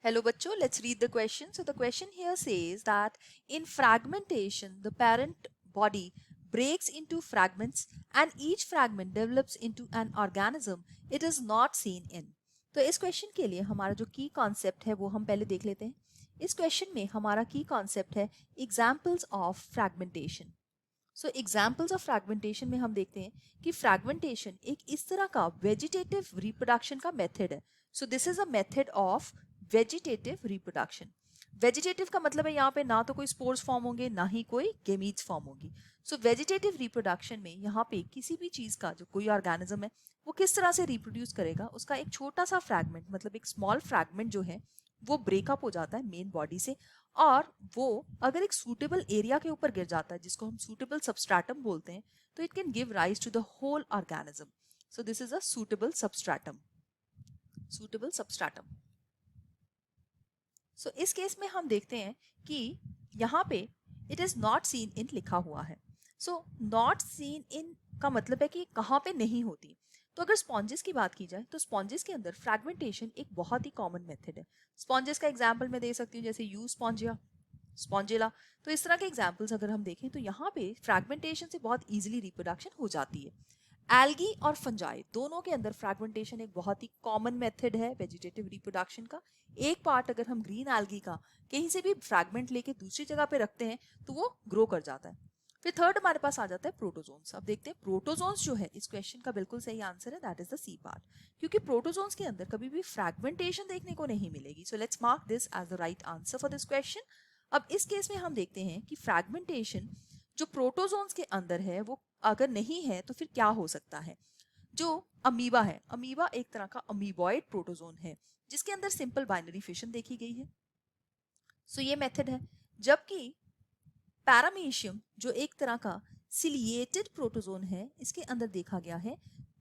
Hello bachcho, let's read the question. So the question here says that in fragmentation, the parent body breaks into fragments and each fragment develops into an organism it is not seen in. तो इस question के लिए हमारा जो की concept है वो हम पहले देख लेते हैं. इस क्वेश्चन में हमारा की कॉन्सेप्ट है examples of fragmentation. So examples of fragmentation में हम देखते हैं कि फ्रैगमेंटेशन एक इस तरह का वेजिटेटिव रिप्रोडक्शन का मेथड है. सो this is a method of vegetative reproduction. Vegetative का मतलब है यहाँ पे ना तो कोई स्पोर्स फॉर्म होंगे ना ही कोई गेमीट्स फॉर्म होगी. सो वेजिटेटिव रिप्रोडक्शन में यहाँ पे किसी भी चीज का जो कोई ऑर्गेनिज्म है वो किस तरह से रिप्रोड्यूस करेगा, उसका एक छोटा सा फ्रैगमेंट मतलब एक स्मॉल फ्रैगमेंट जो है वो ब्रेकअप हो जाता है मेन बॉडी से, और वो अगर एक सूटेबल एरिया के ऊपर गिर जाता है जिसको हम सूटेबल सबस्ट्रेटम बोलते हैं, तो it can give rise to the whole organism. So this is a suitable substratum. Suitable substratum. So इस केस में हम देखते हैं कि यहाँ पे it is not seen in लिखा हुआ है. सो नॉट सीन इन का मतलब है कि कहाँ पे नहीं होती. तो अगर स्पॉन्जेस की बात की जाए तो स्पॉन्जेस के अंदर फ्रैगमेंटेशन एक बहुत ही कॉमन मेथड है. स्पॉन्जेस का एग्जांपल मैं दे सकती हूँ जैसे यू स्पॉन्जिया, स्पॉन्जेला. तो इस तरह के एग्जांपल्स अगर हम देखें तो यहाँ पे फ्रैगमेंटेशन से बहुत इजीली रिप्रोडक्शन हो जाती है. एल्गी और फंजाई दोनों के अंदर फ्रैगमेंटेशन एक बहुत ही कॉमन मेथड है वेजिटेटिव रिप्रोडक्शन का. एक पार्ट अगर हम ग्रीन एल्गी का कहीं से भी फ्रैगमेंट लेके दूसरी जगह पे रखते हैं तो वो ग्रो कर जाता है. फिर थर्ड हमारे पास आ जाता है प्रोटोजोन्स. अब देखते हैं प्रोटोजोन्स जो है इस क्वेश्चन का बिल्कुल सही आंसर है, that is the C part, क्योंकि प्रोटोजोन्स के अंदर कभी भी फ्रैगमेंटेशन देखने को नहीं मिलेगी. So let's mark this as the right answer for this question. अब इस केस में हम देखते हैं कि फ्रैगमेंटेशन जो प्रोटोजोन्स के अंदर है वो अगर नहीं है तो फिर क्या हो सकता है. जो अमीबा है, अमीबा एक तरह का अमीबॉइड प्रोटोजोन है जिसके अंदर सिंपल बाइनरी फिशन देखी गई है. सो ये मेथड है. जबकि पैरामीशियम जो एक तरह का सिलिएटेड प्रोटोजोन है इसके अंदर देखा गया है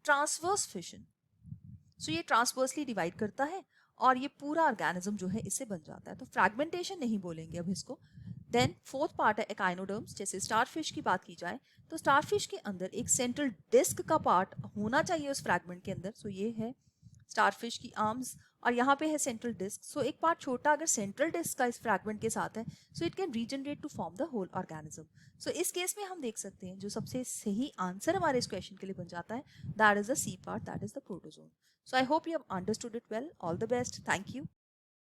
ट्रांसवर्स फिशन. सो ये ट्रांसवर्सली डिवाइड करता है और ये पूरा ऑर्गेनिज्म जो है इससे बन जाता है. तो फ्रैगमेंटेशन नहीं बोलेंगे अब इसको. देन फोर्थ पार्ट है एकाइनोडर्म्स. जैसे स्टारफिश की बात की जाए तो स्टारफिश के अंदर एक सेंट्रल डिस्क का पार्ट होना चाहिए उस फ्रैगमेंट के अंदर. सो ये है स्टारफिश की आर्म्स और यहाँ पे है सेंट्रल डिस्क. सो एक पार्ट छोटा अगर सेंट्रल डिस्क का इस फ्रैगमेंट के साथ है so it can regenerate to form the whole organism. So इस केस में हम देख सकते हैं जो सबसे सही आंसर हमारे इस क्वेश्चन के लिए बन जाता है that is the C part, that is the protozoan. So I hope you have understood it well. All the best. Thank you.